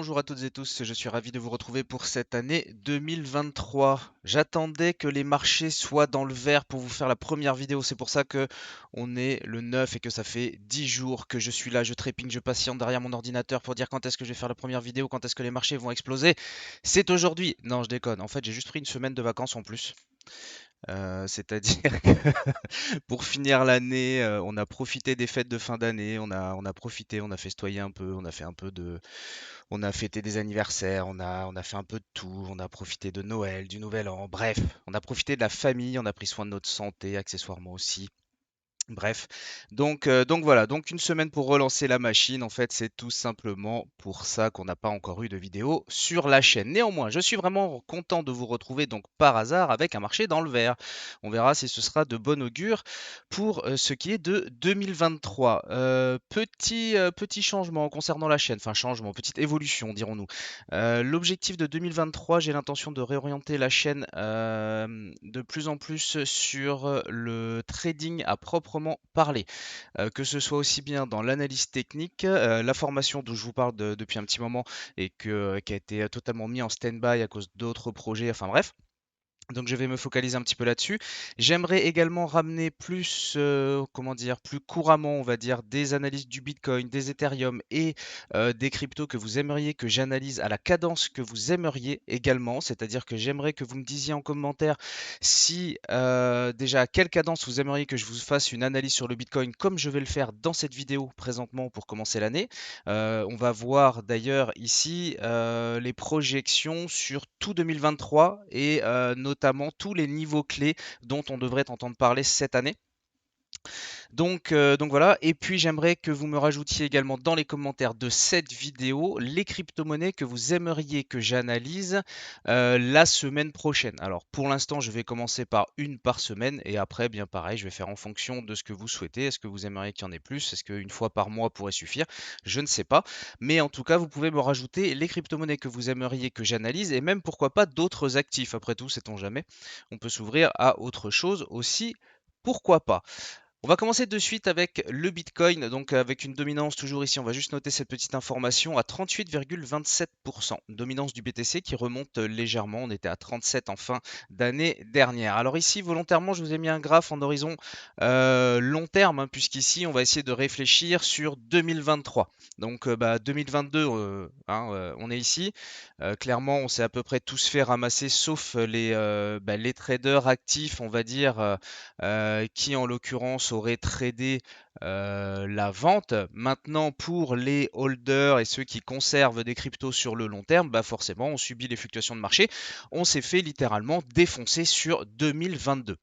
Bonjour à toutes et tous, je suis ravi de vous retrouver pour cette année 2023. J'attendais que les marchés soient dans le vert pour vous faire la première vidéo, c'est pour ça que on est le 9 et que ça fait 10 jours que je suis là, je trépigne, je patiente derrière mon ordinateur pour dire quand est-ce que je vais faire la première vidéo, quand est-ce que les marchés vont exploser. C'est aujourd'hui. Non, je déconne. En fait, j'ai juste pris une semaine de vacances en plus. C'est-à-dire que pour finir l'année, on a profité des fêtes de fin d'année, on a profité, on a festoyé un peu, on a fait un peu de on a fêté des anniversaires, on a fait un peu de tout, on a profité de Noël, du Nouvel An, bref, on a profité de la famille, on a pris soin de notre santé accessoirement aussi. Bref, donc voilà, donc une semaine pour relancer la machine, en fait, c'est tout simplement pour ça qu'on n'a pas encore eu de vidéo sur la chaîne. Néanmoins, je suis vraiment content de vous retrouver donc par hasard avec un marché dans le vert. On verra si ce sera de bon augure pour ce qui est de 2023. Petit changement concernant la chaîne, enfin changement, petite évolution dirons-nous. L'objectif de 2023, j'ai l'intention de réorienter la chaîne de plus en plus sur le trading à proprement parler, que ce soit aussi bien dans l'analyse technique, la formation dont je vous parle depuis un petit moment et qui a été totalement mis en stand-by à cause d'autres projets, enfin bref. Donc je vais me focaliser un petit peu là-dessus. J'aimerais également ramener plus, comment dire, plus couramment, on va dire, des analyses du Bitcoin, des Ethereum et des cryptos que vous aimeriez que j'analyse à la cadence que vous aimeriez également. C'est-à-dire que j'aimerais que vous me disiez en commentaire si déjà à quelle cadence vous aimeriez que je vous fasse une analyse sur le Bitcoin, comme je vais le faire dans cette vidéo présentement pour commencer l'année. On va voir d'ailleurs ici les projections sur tout 2023 et notamment tous les niveaux clés dont on devrait entendre parler cette année. Donc voilà, et puis j'aimerais que vous me rajoutiez également dans les commentaires de cette vidéo les crypto-monnaies que vous aimeriez que j'analyse la semaine prochaine. Alors pour l'instant, je vais commencer par une par semaine et après, bien pareil, je vais faire en fonction de ce que vous souhaitez. Est-ce que vous aimeriez qu'il y en ait plus? Est-ce qu'une fois par mois pourrait suffire? Je ne sais pas. Mais en tout cas, vous pouvez me rajouter les crypto-monnaies que vous aimeriez que j'analyse et même pourquoi pas d'autres actifs. Après tout, sait-on jamais. On peut s'ouvrir à autre chose aussi. Pourquoi pas? On va commencer de suite avec le Bitcoin, donc avec une dominance toujours ici, on va juste noter cette petite information à 38,27%. Dominance du BTC qui remonte légèrement, on était à 37 en fin d'année dernière. Alors ici, volontairement, je vous ai mis un graphe en horizon long terme, hein, puisqu'ici, on va essayer de réfléchir sur 2023. Donc 2022, on est ici. Clairement, on s'est à peu près tous fait ramasser, sauf les traders actifs, on va dire, qui en l'occurrence aurait tradé la vente. Maintenant, pour les holders et ceux qui conservent des cryptos sur le long terme, bah forcément, on subit les fluctuations de marché. On s'est fait littéralement défoncer sur 2022.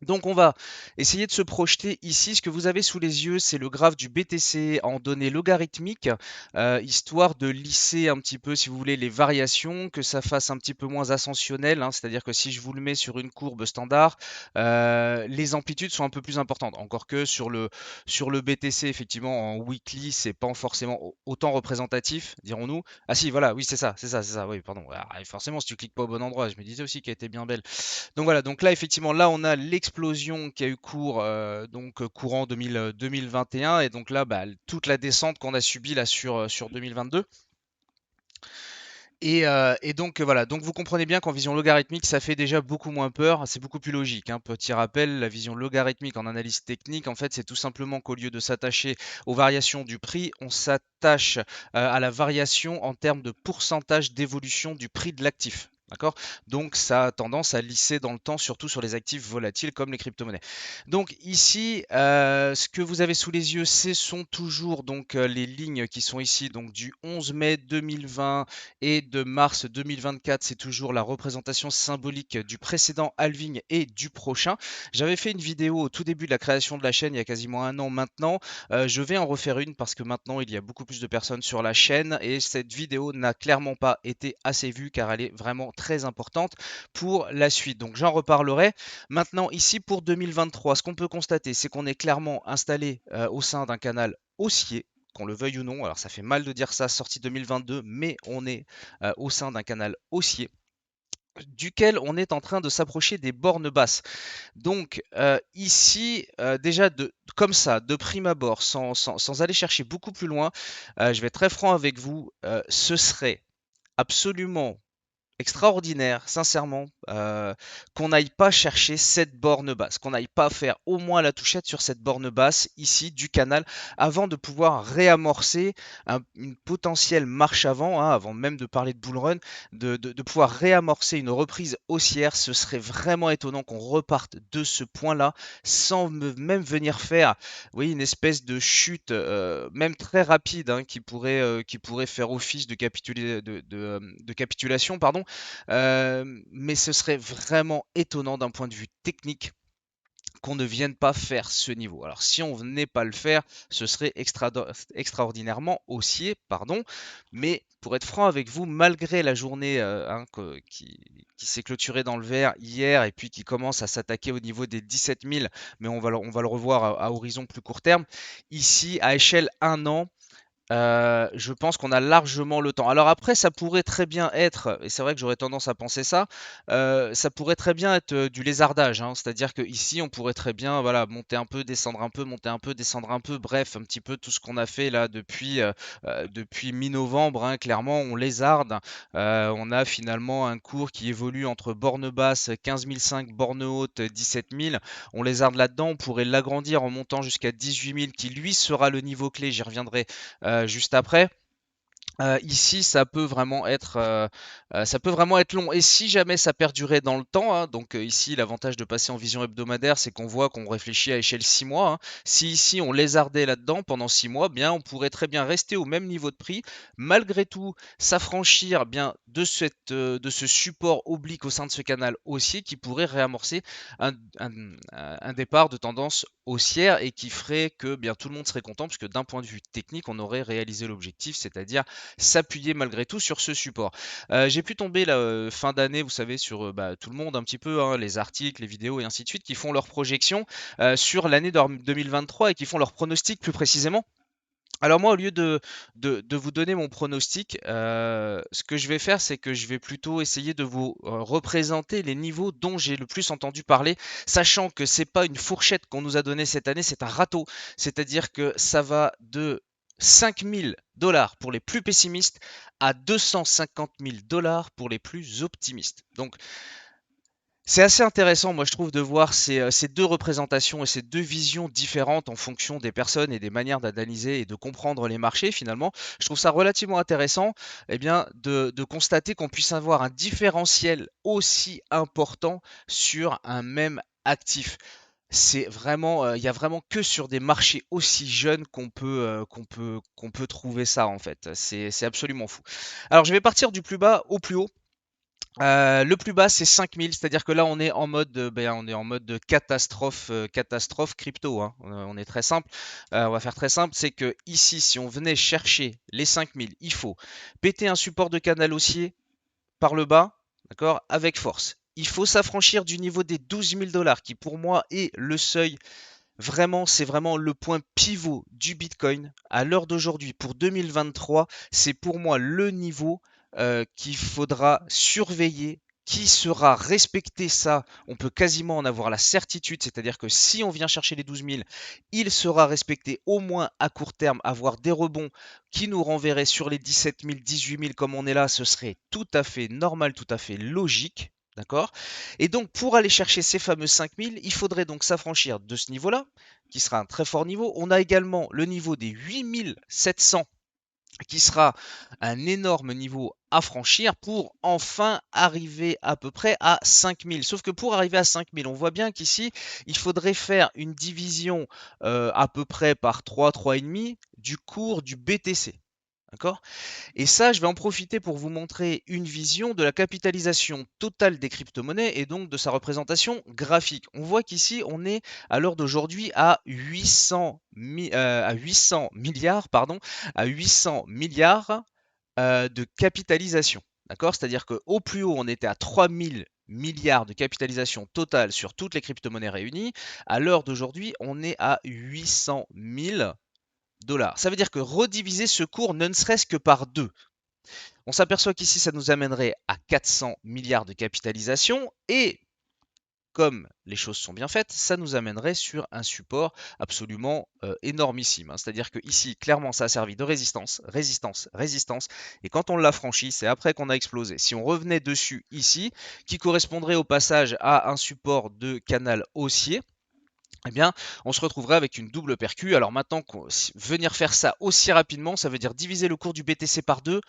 Donc on va essayer de se projeter ici. Ce que vous avez sous les yeux, c'est le graphe du BTC en données logarithmiques, histoire de lisser un petit peu, si vous voulez, les variations, que ça fasse un petit peu moins ascensionnel, hein. C'est-à-dire que si je vous le mets sur une courbe standard, les amplitudes sont un peu plus importantes. Encore que sur le BTC, effectivement, en weekly, c'est pas forcément autant représentatif, dirons-nous. Ah si, voilà, oui, c'est ça, oui, pardon. Ah, forcément, si tu cliques pas au bon endroit, je me disais aussi qu'elle était bien belle. Donc voilà, donc là effectivement, là on a l'explosion qui a eu cours courant 2021 et donc là toute la descente qu'on a subie là sur 2022. Et donc voilà, donc vous comprenez bien qu'en vision logarithmique, ça fait déjà beaucoup moins peur, c'est beaucoup plus logique, hein. Petit rappel, la vision logarithmique en analyse technique, en fait, c'est tout simplement qu'au lieu de s'attacher aux variations du prix, on s'attache à la variation en termes de pourcentage d'évolution du prix de l'actif. D'accord? Donc ça a tendance à lisser dans le temps, surtout sur les actifs volatiles comme les crypto-monnaies. Donc ici, ce que vous avez sous les yeux, ce sont toujours donc les lignes qui sont ici, donc du 11 mai 2020 et de mars 2024, c'est toujours la représentation symbolique du précédent halving et du prochain. J'avais fait une vidéo au tout début de la création de la chaîne, il y a quasiment un an maintenant. Je vais en refaire une parce que maintenant il y a beaucoup plus de personnes sur la chaîne et cette vidéo n'a clairement pas été assez vue car elle est vraiment très importante pour la suite. Donc j'en reparlerai. Maintenant ici pour 2023, ce qu'on peut constater, c'est qu'on est clairement installé au sein d'un canal haussier, qu'on le veuille ou non. Alors ça fait mal de dire ça, sortie 2022, mais on est au sein d'un canal haussier. duquel on est en train de s'approcher des bornes basses. Donc ici, déjà comme ça, de prime abord, sans aller chercher beaucoup plus loin, je vais être très franc avec vous, ce serait absolument extraordinaire, sincèrement, qu'on n'aille pas chercher cette borne basse, qu'on n'aille pas faire au moins la touchette sur cette borne basse ici du canal avant de pouvoir réamorcer une potentielle marche avant, hein, avant même de parler de bull run, de pouvoir réamorcer une reprise haussière. Ce serait vraiment étonnant qu'on reparte de ce point-là sans même venir faire, oui, une espèce de chute, même très rapide, hein, qui pourrait faire office de capitulation, pardon. Mais ce serait vraiment étonnant d'un point de vue technique qu'on ne vienne pas faire ce niveau. Alors si on venait pas le faire, ce serait extraordinairement haussier, pardon. Mais pour être franc avec vous, malgré la journée qui s'est clôturée dans le vert hier et puis qui commence à s'attaquer au niveau des 17 000, mais on va le revoir à horizon plus court terme, ici à échelle 1 an, je pense qu'on a largement le temps. Alors après, ça pourrait très bien être, et c'est vrai que j'aurais tendance à penser ça, ça pourrait très bien être du lézardage, hein. C'est-à-dire qu'ici, on pourrait très bien, voilà, monter un peu, descendre un peu, monter un peu, descendre un peu, bref, un petit peu tout ce qu'on a fait là depuis mi-novembre, hein. Clairement, on lézarde. On a finalement un cours qui évolue entre borne basse 15 500, borne haute 17 000. On lézarde là-dedans, on pourrait l'agrandir en montant jusqu'à 18 000, qui lui sera le niveau clé, j'y reviendrai juste après. Ici, ça peut vraiment être long. Et si jamais ça perdurait dans le temps, hein, donc ici, l'avantage de passer en vision hebdomadaire, c'est qu'on voit qu'on réfléchit à échelle 6 mois, hein. Si ici on lézardait là-dedans pendant 6 mois, bien, on pourrait très bien rester au même niveau de prix, malgré tout s'affranchir bien de ce support oblique au sein de ce canal haussier qui pourrait réamorcer un, un- un départ de tendance haussière et qui ferait que bien tout le monde serait content, puisque d'un point de vue technique, on aurait réalisé l'objectif, c'est-à-dire s'appuyer malgré tout sur ce support. J'ai pu tomber là, fin d'année, vous savez, sur tout le monde un petit peu, hein, les articles, les vidéos et ainsi de suite, qui font leurs projections sur l'année 2023 et qui font leurs pronostics plus précisément. Alors moi, au lieu de vous donner mon pronostic, ce que je vais faire, c'est que je vais plutôt essayer de vous représenter les niveaux dont j'ai le plus entendu parler, sachant que c'est pas une fourchette qu'on nous a donnée cette année, c'est un râteau. C'est-à-dire que ça va de 5 000 $ pour les plus pessimistes à 250 000 $ pour les plus optimistes. Donc c'est assez intéressant, moi je trouve, de voir ces deux représentations et ces deux visions différentes en fonction des personnes et des manières d'analyser et de comprendre les marchés finalement. Je trouve ça relativement intéressant, eh bien, de constater qu'on puisse avoir un différentiel aussi important sur un même actif. C'est vraiment, il y a vraiment que sur des marchés aussi jeunes qu'on peut trouver ça en fait. C'est absolument fou. Alors je vais partir du plus bas au plus haut. Le plus bas, c'est 5 000, c'est-à-dire que là, on est en mode de catastrophe, catastrophe crypto, hein. On est très simple. On va faire très simple, c'est que ici, si on venait chercher les 5 000, il faut péter un support de canal haussier par le bas, d'accord, avec force. Il faut s'affranchir du niveau des 12 000 $ qui pour moi est le seuil. Vraiment, c'est vraiment le point pivot du Bitcoin à l'heure d'aujourd'hui pour 2023. C'est pour moi le niveau qu'il faudra surveiller, qui sera respecté. Ça, on peut quasiment en avoir la certitude. C'est-à-dire que si on vient chercher les 12 000, il sera respecté au moins à court terme. Avoir des rebonds qui nous renverraient sur les 17 000, 18 000 comme on est là, ce serait tout à fait normal, tout à fait logique. D'accord? Et donc, pour aller chercher ces fameux 5 000, il faudrait donc s'affranchir de ce niveau-là, qui sera un très fort niveau. On a également le niveau des 8 700, qui sera un énorme niveau à franchir pour enfin arriver à peu près à 5 000. Sauf que pour arriver à 5 000, on voit bien qu'ici, il faudrait faire une division à peu près par 3, 3,5 du cours du BTC. D'accord? Et ça, je vais en profiter pour vous montrer une vision de la capitalisation totale des crypto-monnaies et donc de sa représentation graphique. On voit qu'ici, on est à l'heure d'aujourd'hui à 800 milliards, pardon, à 800 milliards de capitalisation. D'accord? C'est-à-dire qu'au plus haut, on était à 3000 milliards de capitalisation totale sur toutes les crypto-monnaies réunies. À l'heure d'aujourd'hui, on est à 800 000 $. Ça veut dire que rediviser ce cours ne serait-ce que par deux. On s'aperçoit qu'ici, ça nous amènerait à 400 milliards de capitalisation et comme les choses sont bien faites, ça nous amènerait sur un support absolument énormissime, hein. C'est-à-dire que ici, clairement, ça a servi de résistance, résistance, résistance. Et quand on l'a franchi, c'est après qu'on a explosé. Si on revenait dessus ici, qui correspondrait au passage à un support de canal haussier, eh bien, on se retrouverait avec une double percu. Alors maintenant, venir faire ça aussi rapidement, ça veut dire diviser le cours du BTC par deux.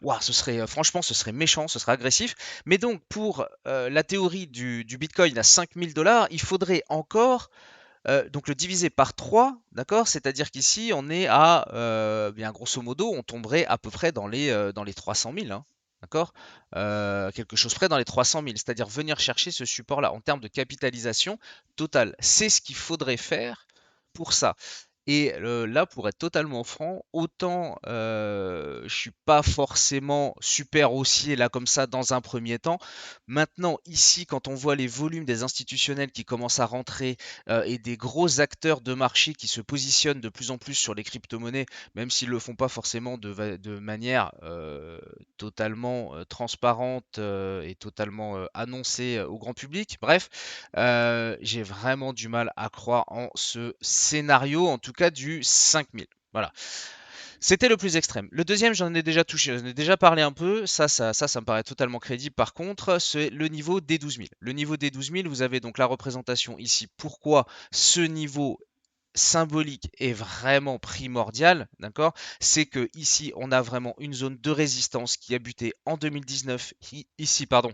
Ouah, ce serait franchement, ce serait méchant, ce serait agressif. Mais donc, pour la théorie du Bitcoin à 5000 $, il faudrait encore donc le diviser par 3, d'accord? C'est-à-dire qu'ici, on est à, bien grosso modo, on tomberait à peu près dans les 300 000, hein, d'accord? Quelque chose près dans les 300 000, c'est-à-dire venir chercher ce support-là en termes de capitalisation totale. C'est ce qu'il faudrait faire pour ça. Et là, pour être totalement franc, autant je suis pas forcément super haussier là comme ça dans un premier temps. Maintenant, ici, quand on voit les volumes des institutionnels qui commencent à rentrer et des gros acteurs de marché qui se positionnent de plus en plus sur les crypto-monnaies, même s'ils le font pas forcément de manière totalement transparente et totalement annoncée au grand public. Bref, j'ai vraiment du mal à croire en ce scénario, en tout cas du 5000. Voilà. C'était le plus extrême. Le deuxième, j'en ai déjà touché, j'en ai déjà parlé un peu. Ça me paraît totalement crédible. Par contre, c'est le niveau des 12 000. Le niveau des 12 000, vous avez donc la représentation ici. Pourquoi ce niveau symbolique est vraiment primordial, d'accord? C'est que ici on a vraiment une zone de résistance qui a buté en 2019. Ici, pardon,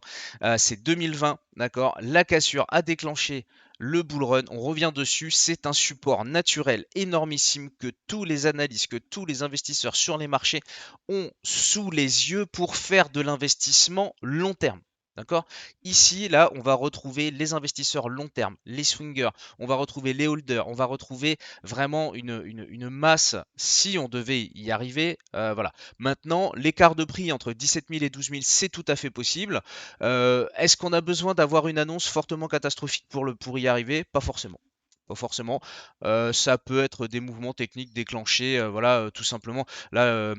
c'est 2020, d'accord? La cassure a déclenché le bull run. On revient dessus. C'est un support naturel énormissime que tous les analystes, que tous les investisseurs sur les marchés ont sous les yeux pour faire de l'investissement long terme. D'accord? Ici, là, on va retrouver les investisseurs long terme, les swingers, on va retrouver les holders, on va retrouver vraiment une masse si on devait y arriver. Voilà. Maintenant, l'écart de prix entre 17 000 et 12 000, c'est tout à fait possible. Est-ce qu'on a besoin d'avoir une annonce fortement catastrophique pour y arriver? Pas forcément. Pas forcément. Ça peut être des mouvements techniques déclenchés, voilà, tout simplement. Là,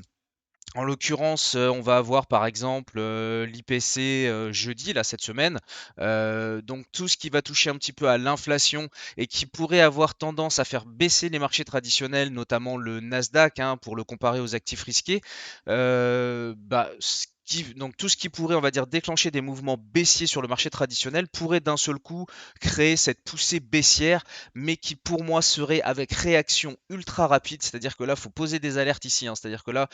en l'occurrence, on va avoir par exemple l'IPC jeudi, là, cette semaine. Donc tout ce qui va toucher un petit peu à l'inflation et qui pourrait avoir tendance à faire baisser les marchés traditionnels, notamment le Nasdaq, hein, pour le comparer aux actifs risqués. Donc tout ce qui pourrait, on va dire, déclencher des mouvements baissiers sur le marché traditionnel pourrait d'un seul coup créer cette poussée baissière, mais qui pour moi serait avec réaction ultra rapide. C'est-à-dire que là, il faut poser des alertes ici, hein. C'est-à-dire que là,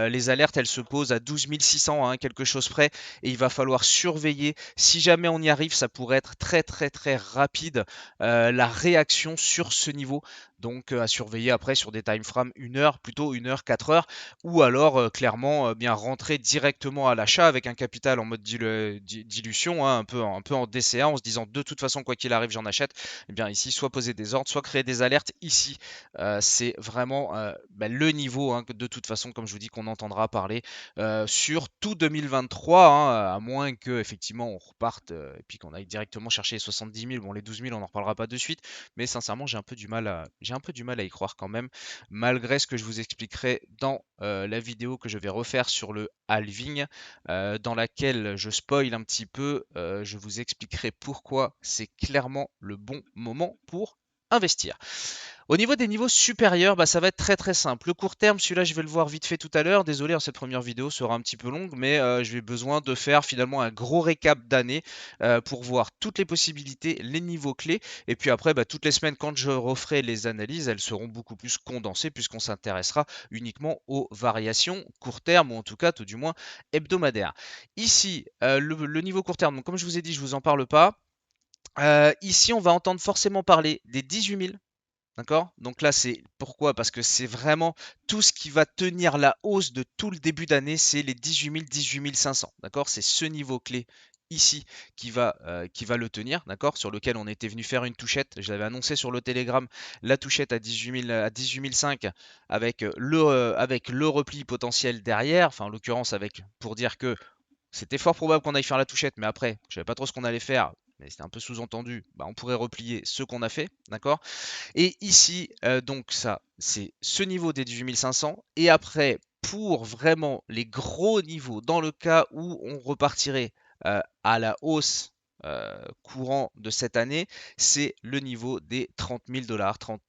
les alertes, elles se posent à 12 600, hein, quelque chose près, et il va falloir surveiller. Si jamais on y arrive, ça pourrait être très très très rapide la réaction sur ce niveau. Donc à surveiller après sur des time frames 1 heure, plutôt 1 heure, 4 heures, ou alors clairement bien rentrer directement à l'achat avec un capital en mode dilution, hein, un peu en DCA, en se disant de toute façon quoi qu'il arrive j'en achète. Et bien ici, soit poser des ordres, soit créer des alertes ici. C'est vraiment le niveau, hein, de toute façon, comme je vous dis, qu'on entendra parler sur tout 2023, hein, à moins que effectivement on reparte et puis qu'on aille directement chercher les 70 000. Bon, les 12 000, on n'en reparlera pas de suite, mais sincèrement, j'ai un peu du mal à y croire quand même, malgré ce que je vous expliquerai dans la vidéo que je vais refaire sur le halving, dans laquelle je spoil un petit peu, je vous expliquerai pourquoi c'est clairement le bon moment pour investir. Au niveau des niveaux supérieurs, ça va être très très simple. Le court terme, celui-là, je vais le voir vite fait tout à l'heure. Désolé, hein, cette première vidéo sera un petit peu longue, mais je vais besoin de faire finalement un gros récap d'année pour voir toutes les possibilités, les niveaux clés. Et puis après, toutes les semaines, quand je referai les analyses, elles seront beaucoup plus condensées puisqu'on s'intéressera uniquement aux variations court terme, ou en tout cas, tout du moins hebdomadaires. Ici, le niveau court terme, donc comme je vous ai dit, je ne vous en parle pas. Ici, on va entendre forcément parler des 18 000. D'accord? Donc là, c'est pourquoi? Parce que c'est vraiment tout ce qui va tenir la hausse de tout le début d'année, c'est les 18 000, 18 500. D'accord? C'est ce niveau clé ici qui va le tenir, d'accord? Sur lequel on était venu faire une touchette. Je l'avais annoncé sur le Telegram, la touchette à 18 000, à 18 500 avec le repli potentiel derrière. Enfin, en l'occurrence, pour dire que c'était fort probable qu'on aille faire la touchette, mais après, je savais pas trop ce qu'on allait faire. Mais c'était un peu sous-entendu, on pourrait replier ce qu'on a fait, d'accord? Et ici, donc ça, c'est ce niveau des 18 500. Et après, pour vraiment les gros niveaux, dans le cas où on repartirait à la hausse courant de cette année, c'est le niveau des 30 000 dollars, 30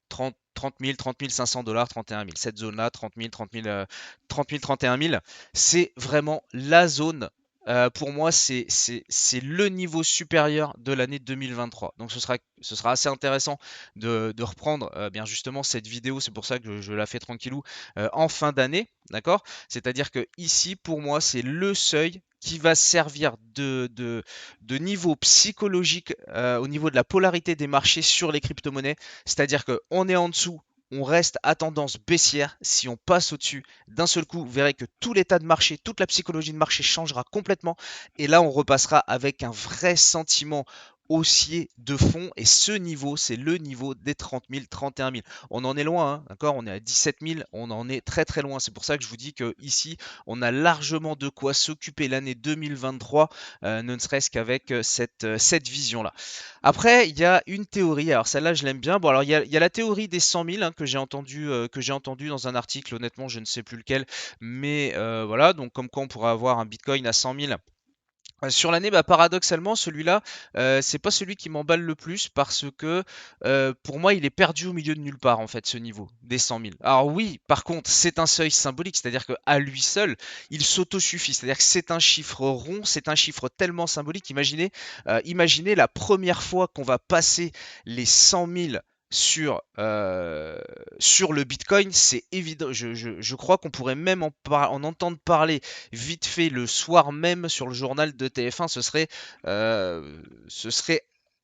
000, 30 500 dollars, 31 000. Cette zone-là, 30 000, 30 000, 30 000, 31 000, c'est vraiment la zone. Pour moi, c'est le niveau supérieur de l'année 2023. Donc ce sera assez intéressant de reprendre bien justement cette vidéo. C'est pour ça que je la fais tranquillou en fin d'année. D'accord? C'est-à-dire que ici, pour moi, c'est le seuil qui va servir de niveau psychologique au niveau de la polarité des marchés sur les crypto-monnaies. C'est-à-dire qu'on est en dessous, on reste à tendance baissière. Si on passe au-dessus, d'un seul coup, vous verrez que tout l'état de marché, toute la psychologie de marché changera complètement. Et là, on repassera avec un vrai sentiment haussier de fond. Et ce niveau, c'est le niveau des 30 000, 31 000. On en est loin, hein, d'accord? On est à 17 000, on en est très très loin. C'est pour ça que je vous dis que ici, on a largement de quoi s'occuper l'année 2023, ne serait-ce qu'avec cette vision-là. Après, il y a une théorie, alors celle-là je l'aime bien. Bon, alors il y a la théorie des 100 000 hein, que j'ai entendu dans un article, honnêtement je ne sais plus lequel, mais voilà, donc comme quoi on pourrait avoir un Bitcoin à 100 000 sur l'année, bah, paradoxalement, celui-là, c'est pas celui qui m'emballe le plus parce que pour moi, il est perdu au milieu de nulle part, en fait, ce niveau des 100 000. Alors oui, par contre, c'est un seuil symbolique, c'est-à-dire qu'à lui seul, il s'autosuffit. C'est-à-dire que c'est un chiffre rond, c'est un chiffre tellement symbolique. Imaginez la première fois qu'on va passer les 100 000 sur le Bitcoin, c'est évident. Je crois qu'on pourrait même en entendre parler vite fait le soir même sur le journal de TF1, ce serait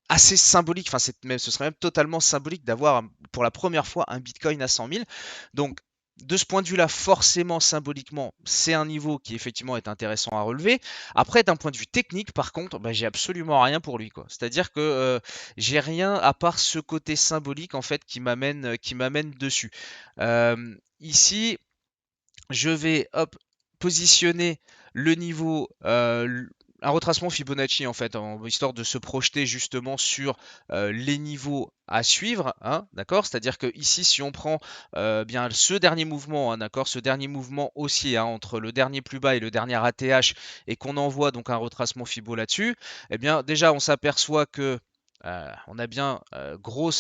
assez symbolique, enfin ce serait même totalement symbolique d'avoir pour la première fois un Bitcoin à 100 000. Donc de ce point de vue-là, forcément, symboliquement, c'est un niveau qui effectivement est intéressant à relever. Après, d'un point de vue technique, par contre, bah, j'ai absolument rien pour lui, quoi. C'est-à-dire que j'ai rien à part ce côté symbolique en fait qui m'amène dessus. Ici, je vais hop, positionner le niveau, un retracement Fibonacci en fait, histoire de se projeter justement sur les niveaux à suivre, hein, d'accord? C'est-à-dire que ici, si on prend bien ce dernier mouvement, hein, d'accord, ce dernier mouvement haussier hein, entre le dernier plus bas et le dernier ATH, et qu'on envoie donc un retracement Fibo là-dessus, eh bien déjà on s'aperçoit que on a bien gros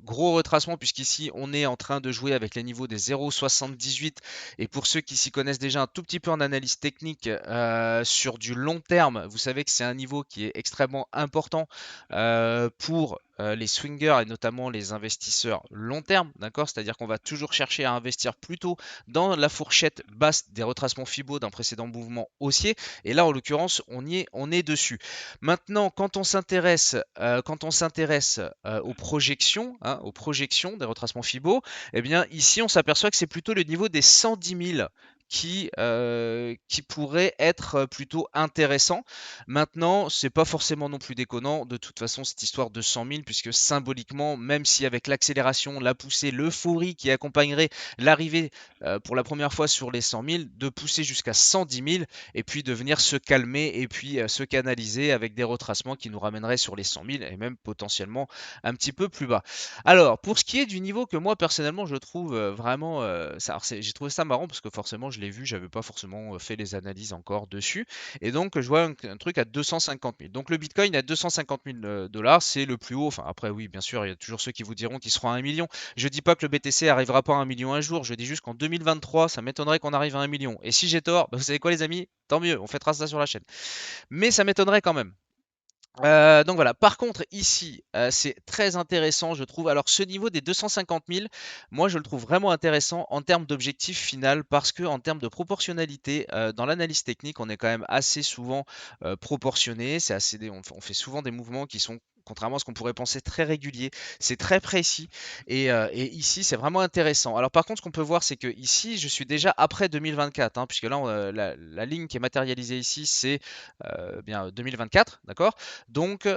retracement puisqu'ici on est en train de jouer avec les niveaux des 0,78 et pour ceux qui s'y connaissent déjà un tout petit peu en analyse technique sur du long terme, vous savez que c'est un niveau qui est extrêmement important pour les swingers et notamment les investisseurs long terme, d'accord? C'est-à-dire qu'on va toujours chercher à investir plutôt dans la fourchette basse des retracements Fibo d'un précédent mouvement haussier et là en l'occurrence on est dessus. Maintenant, quand on s'intéresse hein, aux projections des retracements Fibo, eh bien ici on s'aperçoit que c'est plutôt le niveau des 110 000 qui pourrait être plutôt intéressant. Maintenant, c'est pas forcément non plus déconnant, de toute façon, cette histoire de 100 000, puisque symboliquement, même si avec l'accélération, la poussée, l'euphorie qui accompagnerait l'arrivée pour la première fois sur les 100 000, de pousser jusqu'à 110 000, et puis de venir se calmer et puis se canaliser avec des retracements qui nous ramèneraient sur les 100 000 et même potentiellement un petit peu plus bas. Alors, pour ce qui est du niveau que moi personnellement je trouve vraiment, j'ai trouvé ça marrant parce que forcément je l'ai vu, j'avais pas forcément fait les analyses encore dessus, et donc je vois un truc à 250 000. Donc le Bitcoin à 250 000 dollars, c'est le plus haut. Enfin après oui, bien sûr, il y a toujours ceux qui vous diront qu'ils seront à 1 million. Je dis pas que le BTC arrivera pas à 1 million un jour, je dis juste qu'en 2023, ça m'étonnerait qu'on arrive à 1 million. Et si j'ai tort, bah, vous savez quoi les amis? Tant mieux, on fêtera ça sur la chaîne. Mais ça m'étonnerait quand même. Donc voilà, par contre ici c'est très intéressant je trouve. Alors ce niveau des 250 000, moi je le trouve vraiment intéressant en termes d'objectif final parce que en termes de proportionnalité dans l'analyse technique on est quand même assez souvent proportionné, on fait souvent des mouvements qui sont contrairement à ce qu'on pourrait penser très réguliers, c'est très précis et ici c'est vraiment intéressant. Alors par contre ce qu'on peut voir c'est que ici je suis déjà après 2024 hein, puisque là la ligne qui est matérialisée ici c'est bien 2024, d'accord? Donc,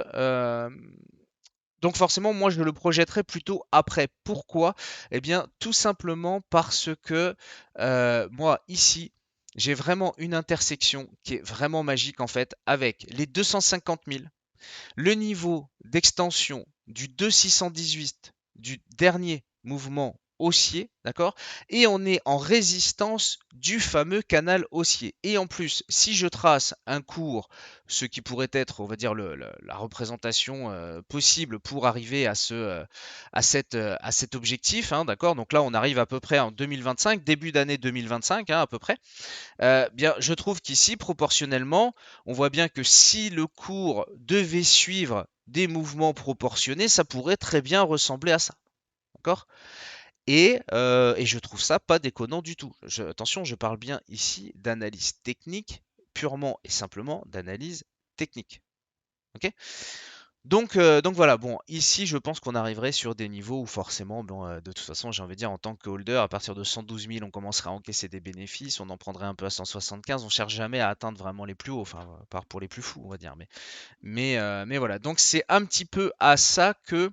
donc forcément, moi, je le projetterai plutôt après. Pourquoi? Eh bien, tout simplement parce que moi, ici, j'ai vraiment une intersection qui est vraiment magique en fait avec les 250 000, le niveau d'extension du 2,618 du dernier mouvement haussier, d'accord? Et on est en résistance du fameux canal haussier. Et en plus, si je trace un cours, ce qui pourrait être, on va dire, la représentation possible pour arriver à cet objectif, hein, d'accord? Donc là, on arrive à peu près en 2025, début d'année 2025, hein, à peu près. Bien, je trouve qu'ici, proportionnellement, on voit bien que si le cours devait suivre des mouvements proportionnés, ça pourrait très bien ressembler à ça. D'accord? Et je trouve ça pas déconnant du tout. Attention, je parle bien ici d'analyse technique, purement et simplement d'analyse technique. Ok? Donc voilà, bon, ici je pense qu'on arriverait sur des niveaux où forcément, bon, de toute façon, j'ai envie de dire, en tant que holder, à partir de 112 000, on commencerait à encaisser des bénéfices, on en prendrait un peu à 175, on cherche jamais à atteindre vraiment les plus hauts, enfin, à part pour les plus fous, on va dire. Mais voilà, donc c'est un petit peu à ça que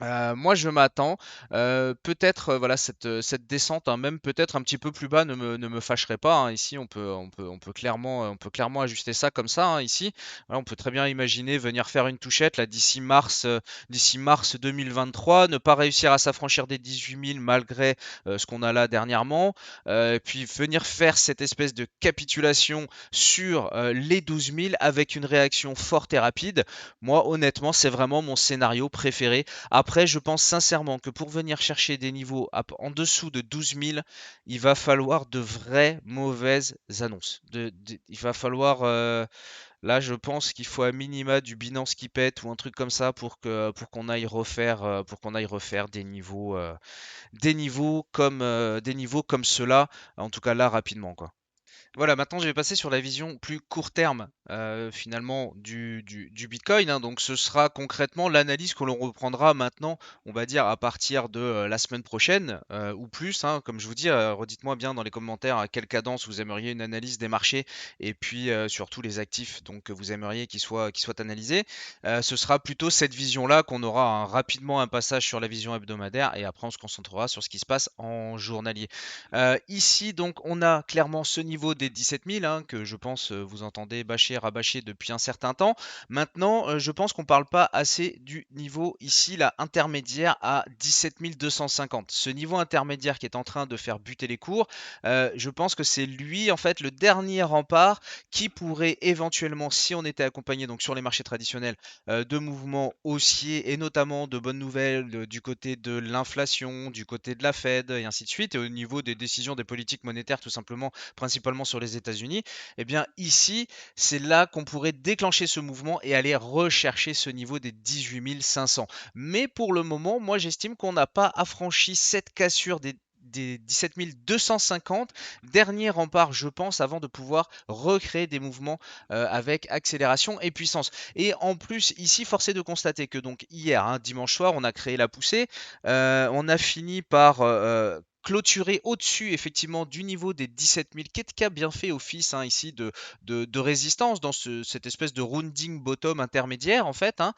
moi je m'attends. Peut-être, voilà, cette descente, hein, même peut-être un petit peu plus bas ne me fâcherait pas, hein. Ici on peut clairement ajuster ça comme ça, hein, ici. Voilà, on peut très bien imaginer venir faire une touchette là d'ici mars 2023, ne pas réussir à s'affranchir des 18 000 malgré, ce qu'on a là dernièrement, et puis venir faire cette espèce de capitulation sur, les 12 000 avec une réaction forte et rapide. Moi honnêtement, c'est vraiment mon scénario préféré. Après, je pense sincèrement que pour venir chercher des niveaux en dessous de 12 000, il va falloir de vraies mauvaises annonces. Il va falloir, là, je pense qu'il faut à minima du Binance qui pète ou un truc comme ça pour qu'on aille refaire des niveaux comme ceux-là, en tout cas là rapidement, quoi. Voilà, maintenant je vais passer sur la vision plus court terme finalement du Bitcoin, hein. Donc ce sera concrètement l'analyse que l'on reprendra maintenant, on va dire à partir de la semaine prochaine ou plus, hein. Comme je vous dis, redites-moi bien dans les commentaires à quelle cadence vous aimeriez une analyse des marchés et puis surtout les actifs donc, que vous aimeriez qu'ils soient analysés. Ce sera plutôt cette vision-là qu'on aura, hein, rapidement un passage sur la vision hebdomadaire et après on se concentrera sur ce qui se passe en journalier. Ici, donc, on a clairement ce niveau des 17 000 hein, que je pense vous entendez bâcher, rabâcher depuis un certain temps. Maintenant, je pense qu'on ne parle pas assez du niveau ici, là, intermédiaire à 17 250. Ce niveau intermédiaire qui est en train de faire buter les cours, je pense que c'est lui, en fait, le dernier rempart qui pourrait éventuellement, si on était accompagné donc sur les marchés traditionnels, de mouvements haussiers et notamment de bonnes nouvelles du côté de l'inflation, du côté de la Fed et ainsi de suite, et au niveau des décisions des politiques monétaires tout simplement, principalement sur les États-Unis, eh bien ici, c'est là qu'on pourrait déclencher ce mouvement et aller rechercher ce niveau des 18 500. Mais pour le moment, moi j'estime qu'on n'a pas affranchi cette cassure des 17 250, dernier rempart, je pense, avant de pouvoir recréer des mouvements avec accélération et puissance. Et en plus, ici, force est de constater que donc hier, hein, dimanche soir, on a créé la poussée. On a fini par clôturer au-dessus effectivement du niveau des 17 000, qui a bien fait office hein, ici de résistance dans cette espèce de rounding bottom intermédiaire en fait, hein.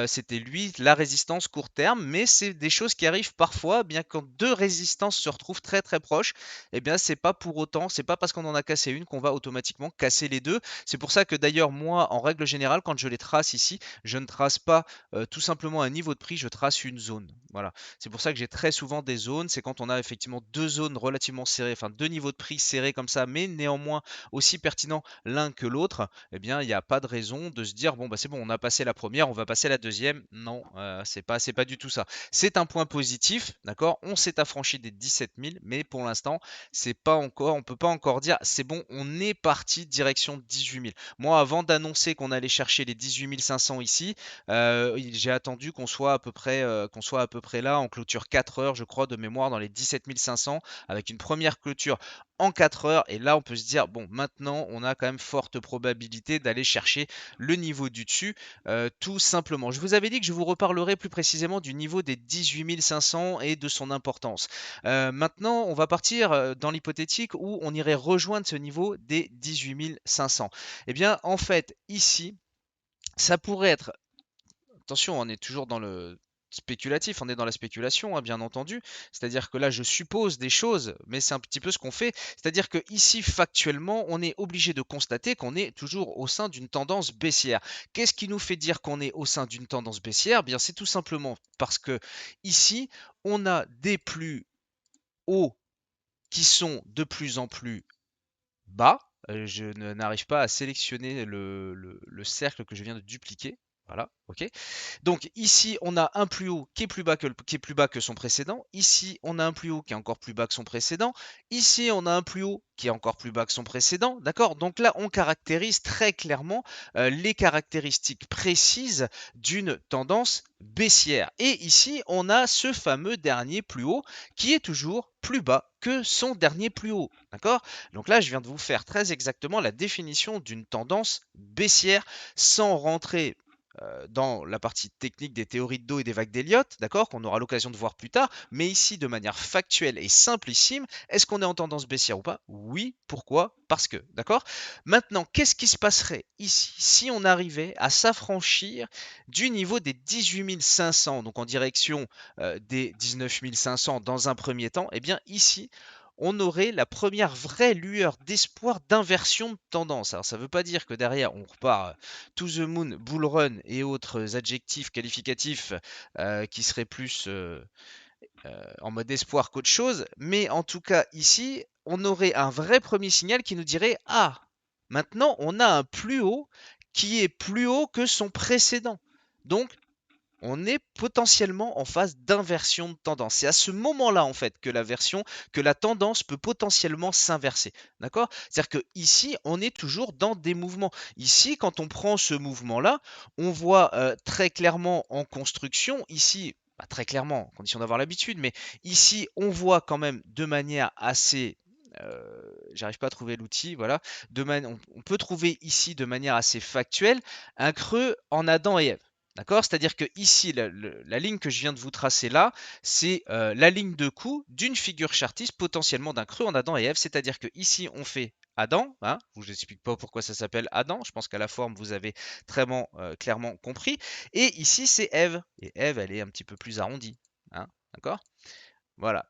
C'était lui la résistance court terme, mais c'est des choses qui arrivent parfois, bien quand deux résistances se retrouvent très très proches, et bien c'est pas pour autant, c'est pas parce qu'on en a cassé une qu'on va automatiquement casser les deux. C'est pour ça que d'ailleurs moi, en règle générale, quand je les trace ici, je ne trace pas tout simplement un niveau de prix, je trace une zone. Voilà. C'est pour ça que j'ai très souvent des zones. C'est quand on a effectivement deux zones relativement serrées, enfin deux niveaux de prix serrés comme ça, mais néanmoins aussi pertinents l'un que l'autre. Eh bien, il n'y a pas de raison de se dire bon bah c'est bon, on a passé la première, on va passer la deuxième. Non, c'est pas du tout ça. C'est un point positif, d'accord. On s'est affranchi des 17 000, mais pour l'instant, c'est pas encore, on peut pas encore dire c'est bon, on est parti direction 18 000. Moi, avant d'annoncer qu'on allait chercher les 18 500 ici, j'ai attendu qu'on soit à peu près là en clôture 4 heures, je crois, de mémoire, dans les 17 500, avec une première clôture en 4 heures. Et là, on peut se dire, bon, maintenant, on a quand même forte probabilité d'aller chercher le niveau du dessus, tout simplement. Je vous avais dit que je vous reparlerai plus précisément du niveau des 18 500 et de son importance. Maintenant, on va partir dans l'hypothétique où on irait rejoindre ce niveau des 18 500. Eh bien, en fait, ici, ça pourrait être. Attention, on est toujours spéculatif, on est dans la spéculation, hein, bien entendu. C'est-à-dire que là, je suppose des choses, mais c'est un petit peu ce qu'on fait. C'est-à-dire que ici, factuellement, on est obligé de constater qu'on est toujours au sein d'une tendance baissière. Qu'est-ce qui nous fait dire qu'on est au sein d'une tendance baissière? Bien, c'est tout simplement parce que ici, on a des plus hauts qui sont de plus en plus bas. Je n'arrive pas à sélectionner le cercle que je viens de dupliquer. Voilà, ok. Donc ici, on a un plus haut qui est plus bas que son précédent. Ici, on a un plus haut qui est encore plus bas que son précédent. Ici, on a un plus haut qui est encore plus bas que son précédent. D'accord? Donc là, on caractérise très clairement les caractéristiques précises d'une tendance baissière. Et ici, on a ce fameux dernier plus haut qui est toujours plus bas que son dernier plus haut. D'accord? Donc là, je viens de vous faire très exactement la définition d'une tendance baissière sans rentrer dans la partie technique des théories de dos et des vagues d'Elliott, d'accord, qu'on aura l'occasion de voir plus tard, mais ici de manière factuelle et simplissime, est-ce qu'on est en tendance baissière ou pas? Oui, pourquoi? Parce que, d'accord? Maintenant, qu'est-ce qui se passerait ici si on arrivait à s'affranchir du niveau des 18 500, donc en direction des 19 500 dans un premier temps? Eh bien ici, on aurait la première vraie lueur d'espoir d'inversion de tendance. Alors ça ne veut pas dire que derrière on repart to the moon, bull run et autres adjectifs qualificatifs qui seraient plus en mode espoir qu'autre chose, mais en tout cas ici, on aurait un vrai premier signal qui nous dirait ah, maintenant on a un plus haut qui est plus haut que son précédent. Donc on est potentiellement en phase d'inversion de tendance. C'est à ce moment-là, en fait, que la tendance peut potentiellement s'inverser. D'accord? C'est-à-dire que ici, on est toujours dans des mouvements. Ici, quand on prend ce mouvement-là, on voit très clairement en construction, ici, pas très clairement, condition d'avoir l'habitude, mais ici, on voit quand même de manière assez j'arrive pas à trouver l'outil, voilà. On peut trouver ici de manière assez factuelle un creux en Adam et Ève. D'accord? C'est-à-dire que ici, la ligne que je viens de vous tracer là, c'est la ligne de coup d'une figure chartiste, potentiellement d'un creux en Adam et Ève. C'est-à-dire que ici, on fait Adam. Hein, je vous explique pas pourquoi ça s'appelle Adam. Je pense qu'à la forme, vous avez très clairement compris. Et ici, c'est Ève. Et Ève, elle est un petit peu plus arrondie. Hein, d'accord? Voilà.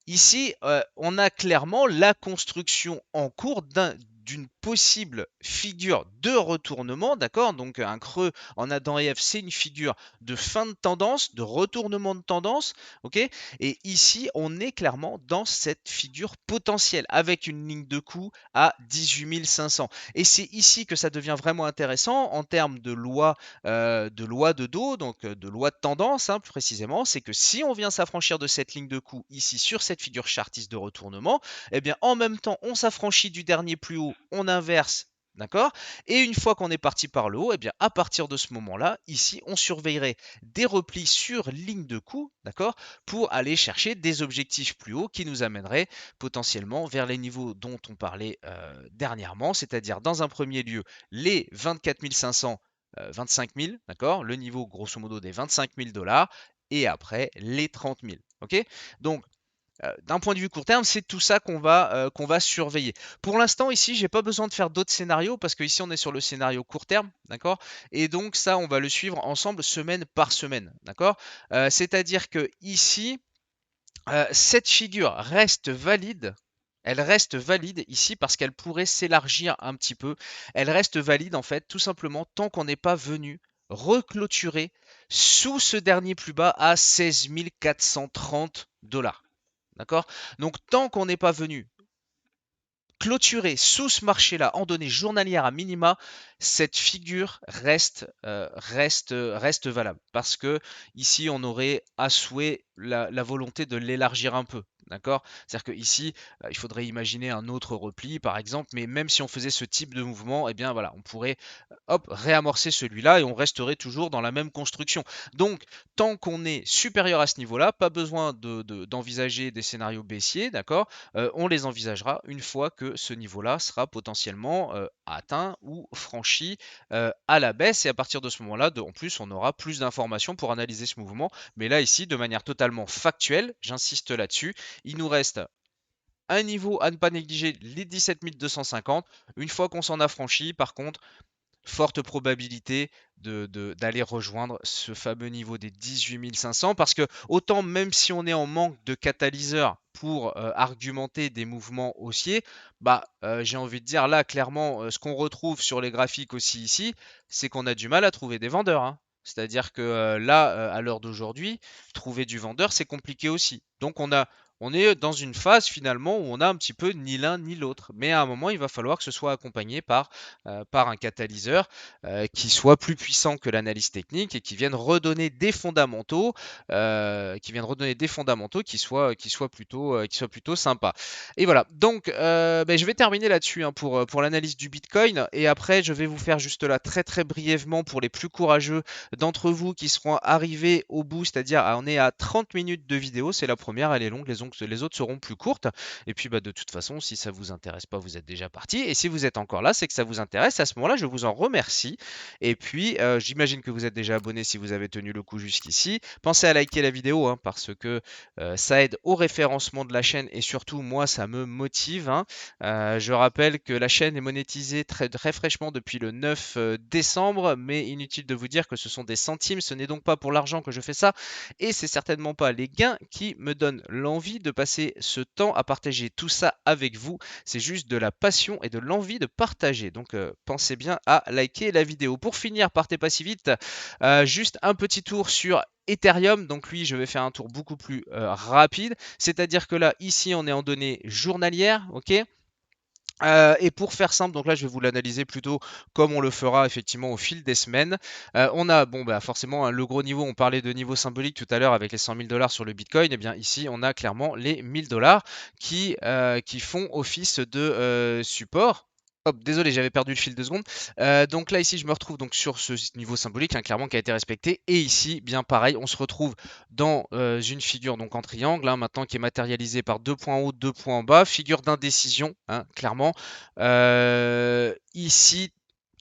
Ici, on a clairement la construction en cours d'une possible figure de retournement, d'accord? Donc un creux en Adam et Ève, c'est une figure de fin de tendance, de retournement de tendance, ok? Et ici, on est clairement dans cette figure potentielle, avec une ligne de coup à 18 500. Et c'est ici que ça devient vraiment intéressant en termes de loi de dos, donc de loi de tendance, hein, plus précisément, c'est que si on vient s'affranchir de cette ligne de coup ici sur cette figure chartiste de retournement, eh bien en même temps on s'affranchit du dernier plus haut, on inverse. D'accord? Et une fois qu'on est parti par le haut, eh bien à partir de ce moment-là, ici, on surveillerait des replis sur ligne de coup, d'accord, pour aller chercher des objectifs plus hauts qui nous amèneraient potentiellement vers les niveaux dont on parlait dernièrement, c'est-à-dire dans un premier lieu les 24 500 25 000, d'accord? Le niveau grosso modo des 25 000 dollars et après les 30 000. Ok? Donc, d'un point de vue court terme, c'est tout ça qu'on va surveiller. Pour l'instant, ici, j'ai pas besoin de faire d'autres scénarios parce que ici, on est sur le scénario court terme, d'accord? Et donc, ça, on va le suivre ensemble semaine par semaine, d'accord? C'est-à-dire que ici, cette figure reste valide. Elle reste valide ici parce qu'elle pourrait s'élargir un petit peu. Elle reste valide en fait tout simplement tant qu'on n'est pas venu reclôturer sous ce dernier plus bas à 16 430 dollars. D'accord? Donc tant qu'on n'est pas venu clôturer sous ce marché-là en données journalières à minima, cette figure reste valable. Parce que ici, on aurait à souhait la volonté de l'élargir un peu. D'accord? C'est-à-dire qu'ici, il faudrait imaginer un autre repli, par exemple, mais même si on faisait ce type de mouvement, eh bien voilà, on pourrait hop, réamorcer celui-là et on resterait toujours dans la même construction. Donc, tant qu'on est supérieur à ce niveau-là, pas besoin d'envisager des scénarios baissiers, d'accord? On les envisagera une fois que ce niveau-là sera potentiellement atteint ou franchi à la baisse. Et à partir de ce moment-là, en plus, on aura plus d'informations pour analyser ce mouvement. Mais là, ici, de manière totalement factuelle, j'insiste là-dessus, il nous reste un niveau à ne pas négliger, les 17 250. Une fois qu'on s'en a franchi, par contre, forte probabilité d'aller rejoindre ce fameux niveau des 18 500 parce que autant même si on est en manque de catalyseurs pour argumenter des mouvements haussiers, j'ai envie de dire là clairement ce qu'on retrouve sur les graphiques aussi ici, c'est qu'on a du mal à trouver des vendeurs, hein. C'est-à-dire que là, à l'heure d'aujourd'hui, trouver du vendeur, c'est compliqué aussi. Donc on est dans une phase finalement où on a un petit peu ni l'un ni l'autre. Mais à un moment, il va falloir que ce soit accompagné par un catalyseur qui soit plus puissant que l'analyse technique et qui vienne redonner des fondamentaux, qui soient plutôt sympas. Et voilà. Donc, je vais terminer là-dessus hein, pour l'analyse du Bitcoin. Et après, je vais vous faire juste là très très brièvement pour les plus courageux d'entre vous qui seront arrivés au bout, c'est-à-dire on est à 30 minutes de vidéo. C'est la première, elle est longue, les autres seront plus courtes. Et puis de toute façon, si ça vous intéresse pas, vous êtes déjà parti. Et si vous êtes encore là, c'est que ça vous intéresse. À ce moment-là, je vous en remercie. Et puis, j'imagine que vous êtes déjà abonné si vous avez tenu le coup jusqu'ici. Pensez à liker la vidéo hein, parce que ça aide au référencement de la chaîne et surtout, moi, ça me motive, hein. Je rappelle que la chaîne est monétisée très, très fraîchement depuis le 9 décembre, mais inutile de vous dire que ce sont des centimes. Ce n'est donc pas pour l'argent que je fais ça et c'est certainement pas les gains qui me donnent l'envie de passer ce temps à partager tout ça avec vous. C'est juste de la passion et de l'envie de partager. Donc pensez bien à liker la vidéo. Pour finir, partez pas si vite. Juste un petit tour sur Ethereum, donc lui je vais faire un tour beaucoup plus rapide, c'est-à-dire que là ici on est en données journalières, ok. Et pour faire simple, donc là je vais vous l'analyser plutôt comme on le fera effectivement au fil des semaines. On a forcément hein, le gros niveau, on parlait de niveau symbolique tout à l'heure avec les 100 000 dollars sur le Bitcoin, et bien ici on a clairement les 1000 dollars qui font office de support. Hop, désolé, j'avais perdu le fil de secondes. Donc là, ici, je me retrouve donc sur ce niveau symbolique, hein, clairement, qui a été respecté. Et ici, bien pareil, on se retrouve dans une figure donc en triangle, hein, maintenant qui est matérialisée par 2 points en haut, 2 points en bas, figure d'indécision, hein, clairement. Ici,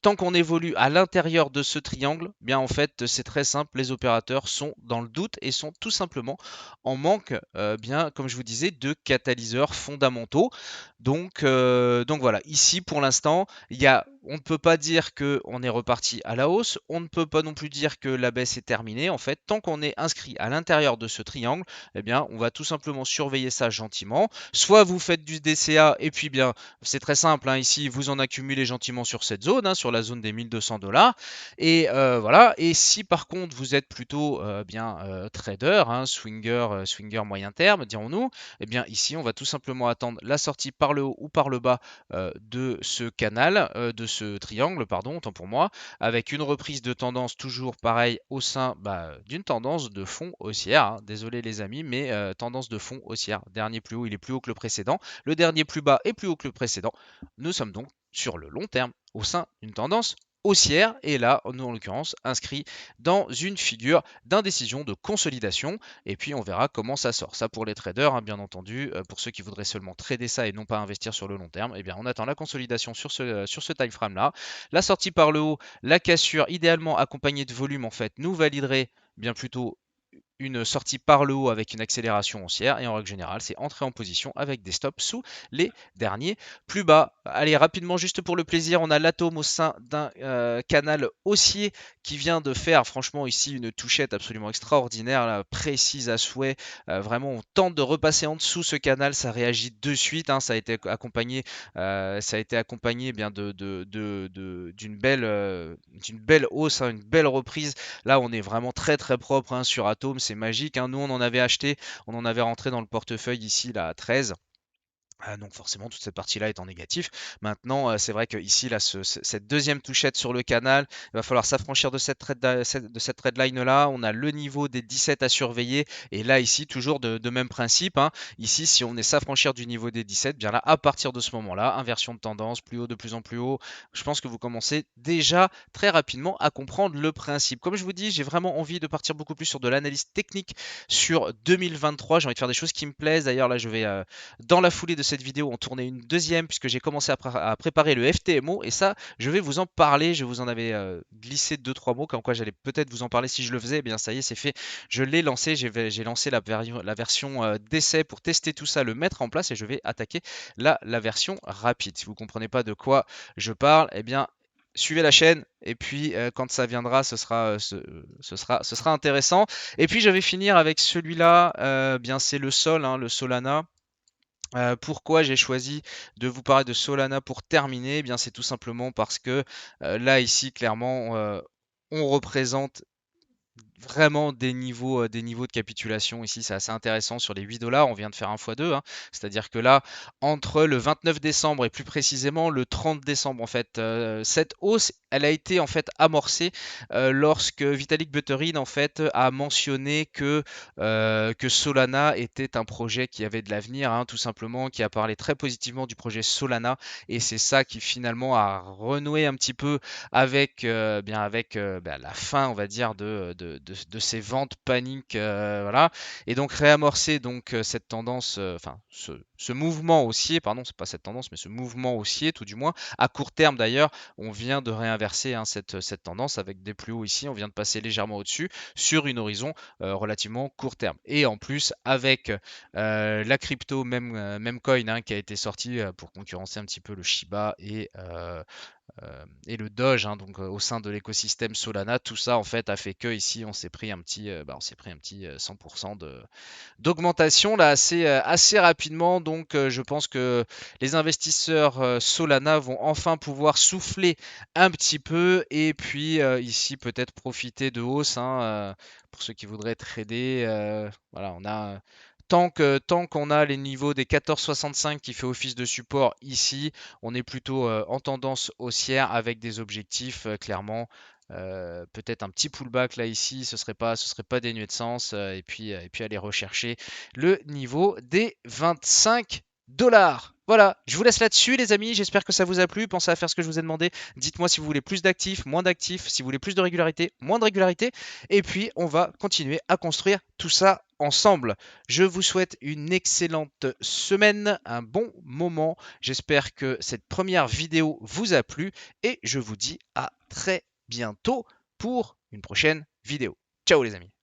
tant qu'on évolue à l'intérieur de ce triangle, bien en fait, c'est très simple, les opérateurs sont dans le doute et sont tout simplement en manque, bien comme je vous disais, de catalyseurs fondamentaux. Donc voilà, ici pour l'instant, on ne peut pas dire qu'on est reparti à la hausse, on ne peut pas non plus dire que la baisse est terminée. En fait, tant qu'on est inscrit à l'intérieur de ce triangle, eh bien, on va tout simplement surveiller ça gentiment. Soit vous faites du DCA et puis bien, c'est très simple, hein, ici, vous en accumulez gentiment sur cette zone, hein, sur la zone des 1200 dollars. Et voilà. Et si par contre vous êtes plutôt trader, hein, swinger moyen terme, dirons-nous, eh bien ici, on va tout simplement attendre la sortie par le haut ou par le bas de ce canal, de ce triangle, pardon, autant pour moi, avec une reprise de tendance toujours pareil au sein d'une tendance de fond haussière, hein. Désolé les amis, mais tendance de fond haussière. Dernier plus haut, il est plus haut que le précédent. Le dernier plus bas est plus haut que le précédent. Nous sommes donc sur le long terme au sein d'une tendance haussière et là, nous en l'occurrence, inscrit dans une figure d'indécision, de consolidation et puis on verra comment ça sort. Ça pour les traders, hein, bien entendu, pour ceux qui voudraient seulement trader ça et non pas investir sur le long terme, eh bien on attend la consolidation sur ce time frame là. La sortie par le haut, la cassure idéalement accompagnée de volume en fait nous validerait bien plutôt une sortie par le haut avec une accélération haussière et en règle générale c'est entrer en position avec des stops sous les derniers plus bas. Allez rapidement juste pour le plaisir, on a l'atome au sein d'un canal haussier qui vient de faire franchement ici une touchette absolument extraordinaire, là, précise à souhait. Vraiment on tente de repasser en dessous ce canal, ça réagit de suite, hein, ça a été accompagné bien d'une belle hausse, hein, une belle reprise. Là on est vraiment très très propre hein, sur Atom, c'est magique, hein. Nous on en avait acheté, on en avait rentré dans le portefeuille ici là à 13. Donc forcément toute cette partie-là est en négatif. Maintenant, c'est vrai que ici, là, cette deuxième touchette sur le canal, il va falloir s'affranchir de cette trade line là. On a le niveau des 17 à surveiller. Et là, ici, toujours de même principe, hein. Ici, si on est s'affranchir du niveau des 17, bien là, à partir de ce moment-là, inversion de tendance, plus haut, de plus en plus haut. Je pense que vous commencez déjà très rapidement à comprendre le principe. Comme je vous dis, j'ai vraiment envie de partir beaucoup plus sur de l'analyse technique sur 2023. J'ai envie de faire des choses qui me plaisent. D'ailleurs, là, je vais dans la foulée de cette vidéo en tourner une deuxième puisque j'ai commencé à préparer le FTMO et ça je vais vous en parler, je vous en avais glissé 2-3 mots comme quoi j'allais peut-être vous en parler si je le faisais. Eh bien ça y est, c'est fait, je l'ai lancé, j'ai lancé la version d'essai pour tester tout ça, le mettre en place et je vais attaquer la version rapide. Si vous ne comprenez pas de quoi je parle, eh bien suivez la chaîne et puis quand ça viendra, ce sera intéressant. Et puis je vais finir avec celui-là, bien c'est le Sol, hein, le Solana. Pourquoi j'ai choisi de vous parler de Solana pour terminer? Eh bien, c'est tout simplement parce que là, ici, clairement, on représente vraiment des niveaux de capitulation ici, c'est assez intéressant sur les 8 dollars. On vient de faire un x2, hein. C'est-à-dire que là, entre le 29 décembre et plus précisément le 30 décembre, en fait, cette hausse, elle a été en fait amorcée lorsque Vitalik Buterin en fait a mentionné que Solana était un projet qui avait de l'avenir, hein, tout simplement, qui a parlé très positivement du projet Solana, et c'est ça qui finalement a renoué un petit peu avec, la fin, on va dire, de ces ventes paniques, voilà, et donc réamorcer donc cette tendance, enfin ce mouvement haussier, pardon, c'est pas cette tendance, mais ce mouvement haussier, tout du moins, à court terme d'ailleurs, on vient de réinverser, hein, cette tendance avec des plus hauts ici, on vient de passer légèrement au-dessus sur une horizon relativement court terme. Et en plus, avec la crypto Memcoin, hein, qui a été sortie pour concurrencer un petit peu le Shiba et le Doge, hein, donc au sein de l'écosystème Solana, tout ça en fait a fait que ici on s'est pris un petit, 100% d'augmentation là assez rapidement. Donc je pense que les investisseurs Solana vont enfin pouvoir souffler un petit peu et puis ici peut-être profiter de hausse, hein, pour ceux qui voudraient trader. Voilà, on a tant qu'on a les niveaux des 14,65 qui fait office de support ici, on est plutôt en tendance haussière avec des objectifs clairement. Peut-être un petit pullback là ici, ce serait pas dénué de sens. Et puis aller rechercher le niveau des 25 dollars. Voilà, je vous laisse là-dessus les amis, j'espère que ça vous a plu, pensez à faire ce que je vous ai demandé, dites-moi si vous voulez plus d'actifs, moins d'actifs, si vous voulez plus de régularité, moins de régularité, et puis on va continuer à construire tout ça ensemble. Je vous souhaite une excellente semaine, un bon moment, j'espère que cette première vidéo vous a plu, et je vous dis à très bientôt pour une prochaine vidéo. Ciao les amis.